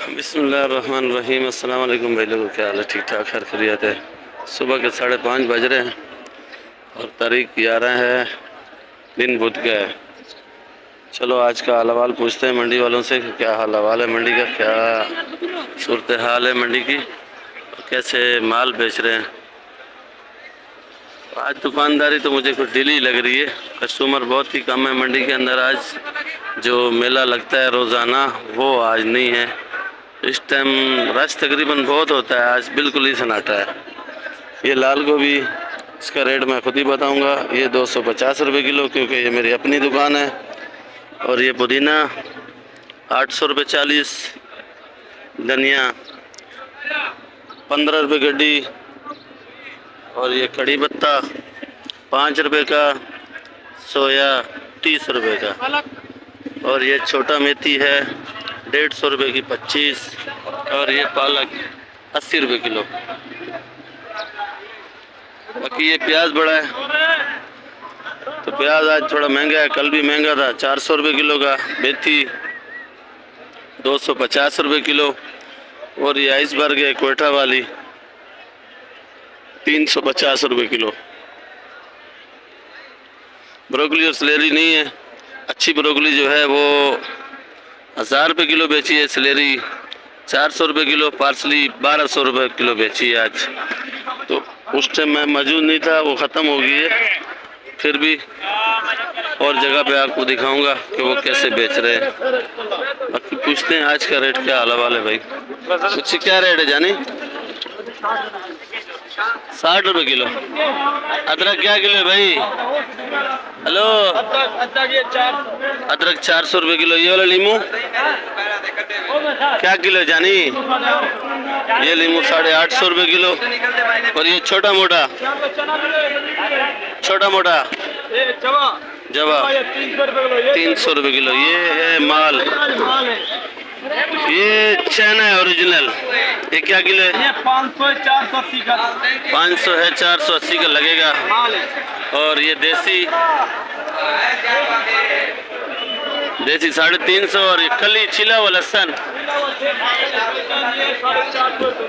बिस्मिल्लाहिर्रहमानिर्रहीम। अस्सलाम वालेकुम भाई लोगों, क्या हाल है? ठीक ठाक, हर खैरियत है। सुबह के 5:30 बज रहे हैं और तारीख 11 है, दिन बुध का है। चलो आज का हाल हवाल पूछते हैं मंडी वालों से कि क्या हाल हवाल है मंडी का, क्या सूरत हाल है मंडी की, कैसे माल बेच रहे हैं। आज दुकानदारी तो मुझे कुछ ढीली लग रही है, कस्टमर बहुत ही कम है मंडी के अंदर। आज जो मेला लगता है रोज़ाना वो आज नहीं है। इस टाइम रश तकरीबन बहुत होता है, आज बिल्कुल ही सन्नाटा है। ये लाल गोभी, इसका रेट मैं खुद ही बताऊंगा। ये 250 रुपये किलो, क्योंकि ये मेरी अपनी दुकान है। और ये पुदीना 800 रुपये 40, धनिया 15 रुपये गड्डी, और ये कड़ी पत्ता 5 रुपये का, सोया 30 रुपये का, और ये छोटा मेथी है 150 रुपये की 25, और ये पालक 80 रुपये किलो। बाकी ये प्याज बड़ा है, तो प्याज आज थोड़ा महंगा है, कल भी महंगा था। 400 रुपये किलो का। मेथी 250 रुपये किलो, और ये आइसबर्ग है कोयटा वाली 350 रुपये किलो। ब्रोकली और सलेरी नहीं है। अच्छी ब्रोकली जो है वो 1000 रुपये किलो बेची है, सलेरी 400 रुपये किलो, पार्सली 1200 रुपये किलो बेची है आज। तो उस टाइम मैं मौजूद नहीं था, वो ख़त्म हो गई है। फिर भी और जगह पे आपको दिखाऊंगा कि वो कैसे बेच रहे हैं। बाकी पूछते हैं आज का रेट क्या हाल है भाई। कुछ क्या रेट है जानी? 60 रुपये किलो। अदरक क्या किलो है भाई? हेलो, अदरक 400 रुपये किलो। ये वाला लीमू क्या किलो है जानी? ये लीमू 850 रुपये किलो। और ये छोटा मोटा जवा 300 रुपये किलो। ये है माल, ये चाइना है ओरिजिनल। ये क्या किलो है? ये 500 है, 480 का। 500 है, 480 का लगेगा। और ये देसी 350। और ये कली छिला हुआ लहसन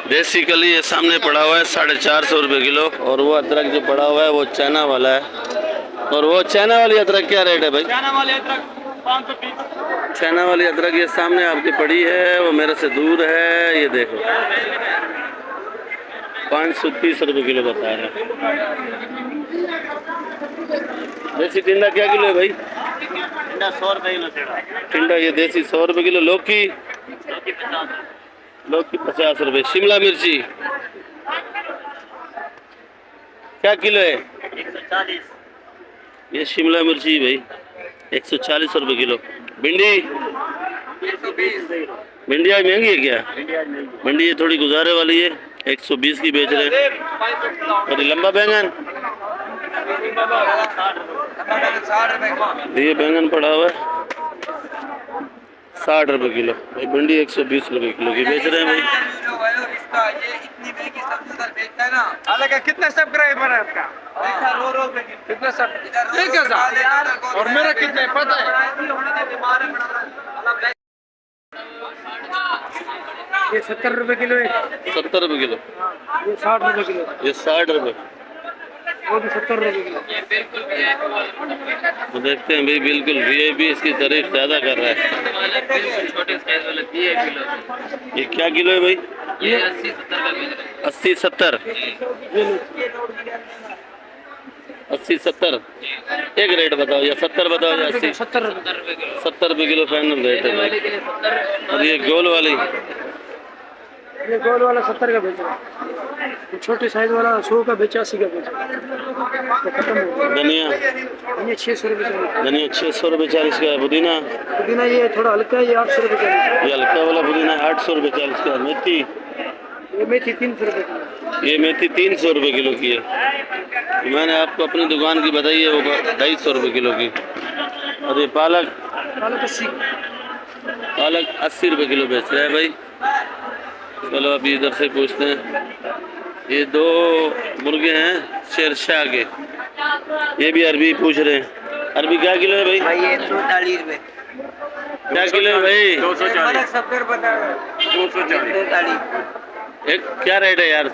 देसी कली ये सामने पड़ा हुआ है 450 रुपये किलो। और वो अदरक जो पड़ा हुआ है वो चाइना वाला है। और वो चाइना वाली अदरक क्या रेट है भाई? चाइना वाली अदरक 520। चाइना वाली अदरक ये सामने आपकी पड़ी है, वो मेरे से दूर है। ये देखो 530 रुपये किलो बता रहे हैं। देसी टिंडा क्या किलो है भाई? टिंडा 100 रुपये किलो। टिंडा ये देसी 100 रुपये किलो। लौकी 50 रुपये। शिमला मिर्ची क्या किलो है? 140। ये शिमला मिर्ची भाई 140 रुपये किलो। भिंडी 120। भिंडी आज महंगी है क्या? भिंडी ये थोड़ी गुजारे वाली है, 120 की बेच रहे हैं। और लंबा बैंगन, ये बैंगन पड़ा हुआ है 60 रुपये किलो। भाई भिंडी 120 रुपये किलो की बेच रहे हैं भाई। कितना सब्सक्राइबर है आपका? कितना सब? 1000। और मेरा कितना है पता है? ये 70 रुपये किलो है। 70 रुपये किलो। ये 60 रुपये किलो। ये 60 रुपये। वो भी 70 रुपये किलो। तो देखते हैं भाई, बिल्कुल वीआईपी इसकी तारीफ ज़्यादा कर रहा है। छोटे साइज वाले 30 किलो। ये क्या किलो है भाई? ये 80 70। 80-70 एक रेट बताओ, या 70 बताओ या 80? 70 रुपये किलो फाइनल रेट है भाई। और ये गोल वाली, ये गोल वाला 70 का बेच रहा है। छोटे साइज वाला 100 का बेचा, 80 का बेचा। तो खत्म हो गया। धनिया 600 रुपये 40। धनिया 600 रुपये 40 का है। पुदीना ये थोड़ा हल्का है, ये 800 रुपये 40। ये हल्का वाला पुदीना 800 रुपये 40 का। मेथी, ये मेथी 300 रुपये किलो। ये मेथी 300 रुपये किलो की है। तो मैंने आपको अपनी दुकान की बताई है, वो 250 रुपये किलो की। और ये पालक 80 रुपये किलो बेच रहा है भाई। चलो अभी इधर से पूछते हैं। ये 2 मुर्गे हैं शेरशाह के, ये भी अरबी पूछ रहे हैं। अरबी क्या किलो है भाई? ये 140 रुपये। क्या किलो है भाई? 240। 240। एक क्या रेट है यार?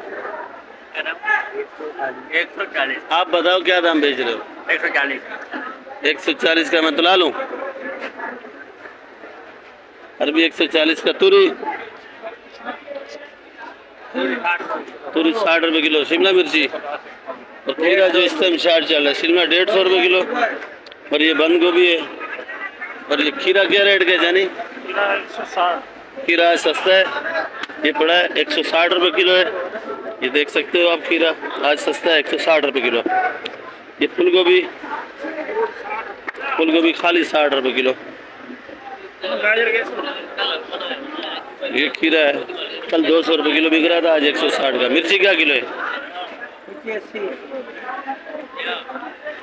140। आप बताओ क्या दाम बेच रहे हो? 140। 140 का मैं तुला लूं? अरबी 140 का। तुरी? तुरी 60 रुपये किलो। शिमला मिर्ची और खीरा जो इस टाइम 60 चल रहा है। शिमला 150 रुपये किलो। और ये बंद गोभी है। और ये खीरा क्या रेट का जानी? खीरा सस्ता है, ये पड़ा है 160 रुपये किलो है। ये देख सकते हो आप, खीरा आज सस्ता है 160 रुपये किलो। ये फूल गोभी खाली 60 रुपये किलो। ये खीरा है, कल 200 रुपये किलो बिक रहा था, आज 160 का। मिर्ची क्या किलो है?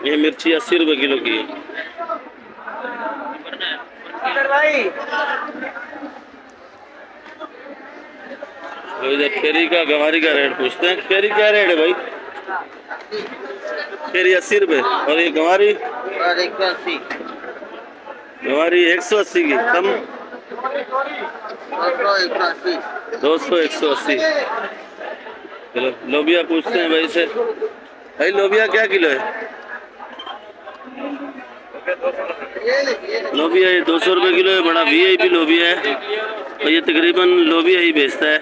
ये मिर्ची 80 रुपये किलो की है। तो इधर खेरी का गंवारी का रेट पूछते हैं। खेरी क्या रेट है भाई? खेरी 80 रुपये। और ये गंवारी? 180। गंवारी 180 की। कम? 200 180। चलो लोबिया पूछते हैं भाई से। भाई लोबिया क्या किलो है? लोबिया ये 200 रुपये किलो है। बड़ा VIP लोबिया है और ये तकरीबन लोबिया ही बेचता है।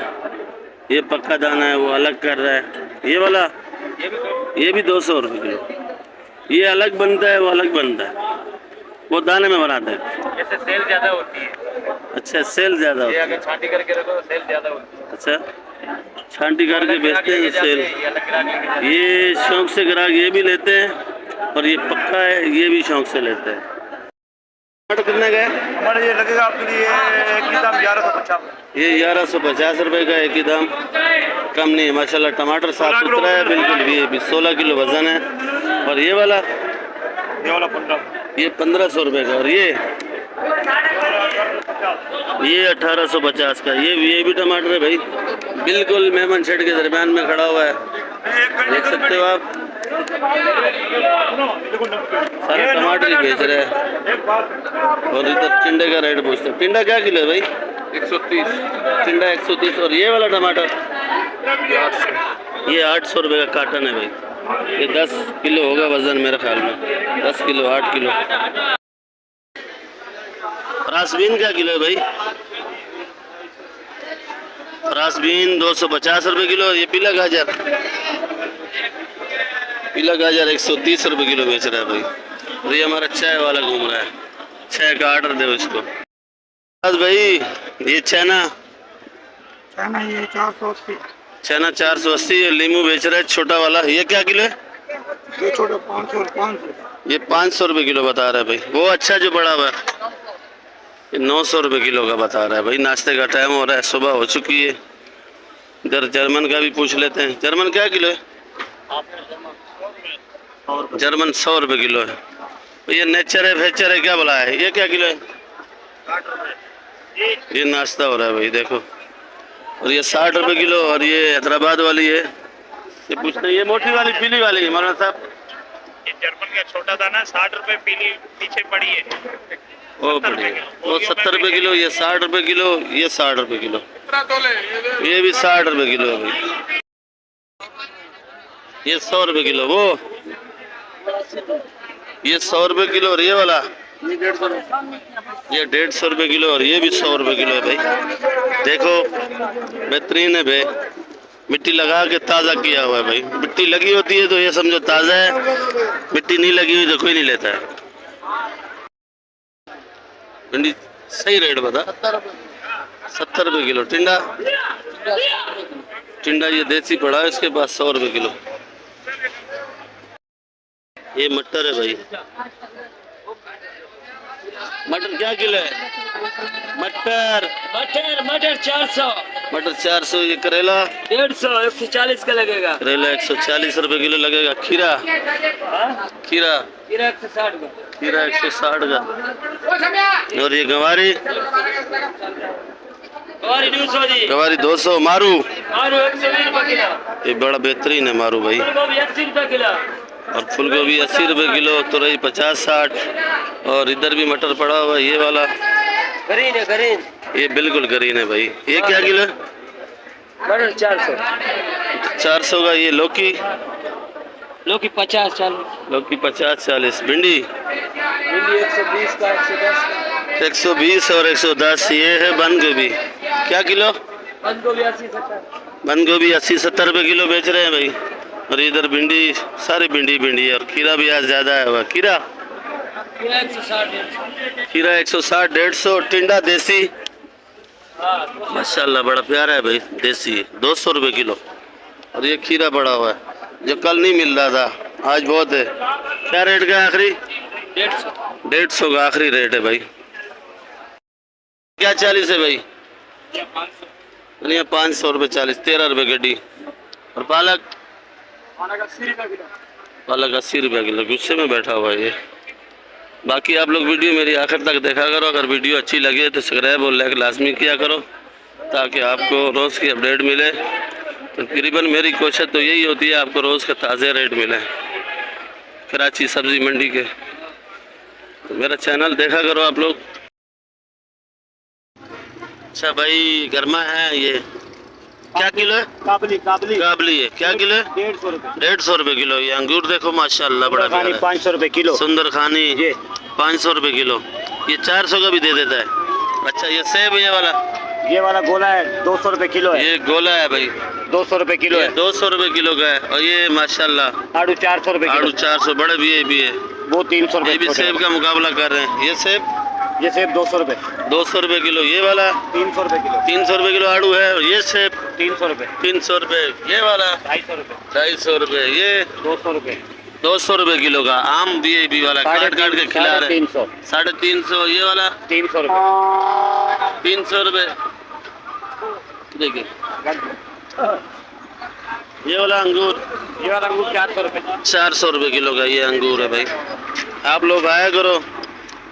ये पक्का दाना है, वो अलग कर रहा है। ये वाला ये भी 200 रुपये किलो। ये अलग बनता है, वो अलग बनता है, वो दाने में बनाते हैं। जैसे सेल ज्यादा होती है। अच्छा, सेल ज़्यादा होती है। अगर छांटी करके रखो तो सेल ज्यादा होती है। अच्छा, छांटी करके बेचते हैं सेल। ये शौक से ग्राहक ये भी लेते हैं और ये पक्का है, ये भी शौक से लेते हैं। टमाटर कितने का है? हमारे ये लगेगा आपके लिए एक ही दाम 1150। ये 1150 रुपये का एक ही दाम, कम नहीं है माशाल्लाह। टमाटर साफ सुथरा है बिल्कुल। भी 16 किलो वजन है। और ये वाला 15। ये 1500 रुपये का। और ये 1850 का। ये भी टमाटर है भाई, बिल्कुल मेमन शेड के दरमियान में खड़ा हुआ है, देख सकते हो आप। सारे टमाटर ही बेच रहे हैं। और इधर टिंडे का रेट पूछते हैं। टिंडा क्या किलो है भाई? 130। टिंडा 130। और ये वाला टमाटर? ये 800 रुपये का कार्टन है भाई। ये 10 किलो होगा वजन मेरे ख्याल में, 10 किलो 8 किलो। फ्रांसबीन क्या किलो है भाई? फ्रांसबीन 250 रुपये किलो। ये पीला गाजर? पीला गाजर 130 रुपये किलो बेच रहा है भाई। और ये हमारा चाय वाला घूम रहा है, चाय का ऑर्डर दे इसको। बस भाई ये चना ये 480। चना 480। ये लीमू बेच रहा है छोटा वाला। ये क्या किलो है? ये छोटा 500। ये 500 रुपये किलो बता रहा है भाई। वो अच्छा जो बड़ा हुआ है ये 900 रुपये किलो का बता रहा है भाई। नाश्ते का टाइम हो रहा है, सुबह हो चुकी है। इधर जर्मन का भी पूछ लेते हैं। जर्मन क्या किलो है? जर्मन 100 रुपये किलो है। ये नेचर है फेचर है क्या बोला है? ये क्या किलो है? ये नाश्ता हो रहा है भाई देखो। और ये 60 रुपये किलो। और ये हैदराबाद वाली है। ये पूछते हैं, ये मोटी वाली पीली वाली मौलाना साहब? ये जर्मन का छोटा दाना 60 रुपए पीली पीछे पड़ी है। वो बढ़िया, वो 70 रुपये किलो। ये 60 रुपये किलो। ये 60 रुपये किलो। ये भी 60 रुपये किलो है भाई। ये 100 रुपये किलो। वो ये 100 रुपये किलो। और ये वाला ये 150 रुपये किलो। और ये भी 100 रुपये किलो है भाई। देखो बेहतरीन है भाई, मिट्टी लगा के ताज़ा किया हुआ है भाई। मिट्टी लगी होती है तो ये समझो ताज़ा है, मिट्टी नहीं लगी हुई तो कोई नहीं लेता है। भिंडी सही रेट बता। 70 रुपये किलो। टिंडा ये देसी पड़ा है, इसके पास 100 रुपये किलो। ये मटर है भाई। मटर क्या किलो है? मटर 400। मटर 400। ये करेला 150 140 का लगेगा। करेला 140 रुपये किलो लगेगा। खीरा खीरा 160 का। खीरा 160 का। और ये गंवारी 200। मारू 120 रुपए किलो। ये बड़ा बेहतरीन है मारू भाई। 80 रुपए किलो। और फूलगोभी 80 रुपये किलो। तुरई 50-60। और इधर भी मटर पड़ा हुआ है, ये वाला ग्रीन है ग्रीन। ये बिल्कुल ग्रीन है भाई। ये क्या किलो है? मटर 400। 400 का। ये लौकी? लौकी 50-40। लौकी 50-40। भिंडी? भिंडी 120 का 110 का। 120 और 110। ये है बंद गोभी। क्या किलो? बंद गोभी 80-70। बंद गोभी 80-70 रुपये किलो बेच रहे हैं भाई। और इधर भिंडी, सारी भिंडी है। और खीरा भी आज ज़्यादा है हुआ। खीरा? 160-150। खीरा 160-150। टिंडा देसी? माशाल्लाह बड़ा प्यारा है भाई, देसी है। 200 रुपये किलो। और ये खीरा बड़ा हुआ है जो कल नहीं मिल रहा था, आज बहुत है। क्या रेट का आखिरी? 150। 150 का आखिरी रेट है भाई। क्या 40 है भाई? नहीं 500 रुपये 40। 13 रुपये गड्डी। और पालक? पालक 80 रुपये किलो। गुस्से में बैठा हुआ है ये। बाकी आप लोग वीडियो मेरी आखिर तक देखा करो। अगर वीडियो अच्छी लगे तो सब्सक्राइब और लाइक लाजमी किया करो ताकि आपको रोज़ की अपडेट मिले। तकरीबन मेरी कोशिश तो यही होती है आपको रोज़ का ताज़ा रेट मिले कराची सब्ज़ी मंडी के। तो मेरा चैनल देखा करो आप लोग। अच्छा भाई गर्मा है ये। क्या किलो है? काबली काबली काबली है। क्या किलो है? 150 रुपए। 150 रुपये किलो। ये अंगूर देखो माशाल्लाह बड़ा प्यारा है। 500 रुपए किलो। सुंदर खानी ये 500 रुपये किलो। ये 400 का भी दे देता है। अच्छा ये सेब ये वाला गोला है 200 रुपए किलो है। ये गोला है भाई 200 रुपए किलो ये है। 200 रुपये किलो का है। और ये माशाल्लाह आड़ू 400 रुपए आड़ू किलो। 400 बड़े भी है। वो 300 ये रुपए। भी सेब का मुकाबला कर रहे हैं। ये सेब 200 रुपए। 200 रुपए किलो। ये वाला 300 रुपए किलो। 300 रुपये किलो आड़ू है। और ये सेब 300 रुपए। 300 रुपये। ये वाला 250 रुपए। 250 रुपये। ये 200 रुपए। 200 रुपये किलो का आम भी वाला काट के खिला रहे हैं। 350। 350। ये वाला 300 रुपए। 300 रुपये। देखिए ये वाला अंगूर 400 रुपए। 400 रुपये किलो का ये अंगूर है भाई। आप लोग आया करो।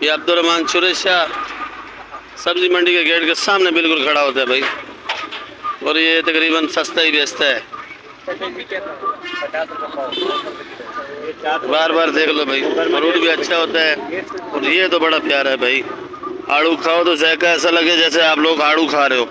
ये अब्दुर्रहमान सुरेश शाह सब्जी मंडी के गेट के सामने बिल्कुल खड़ा होता है भाई। और ये तकरीबन सस्ता ही बेचता है। बार बार देख लो भाई। फ्रूट भी अच्छा होता है। और ये तो बड़ा प्यारा है भाई। आड़ू खाओ तो जायका ऐसा लगे जैसे आप लोग आड़ू खा रहे हो।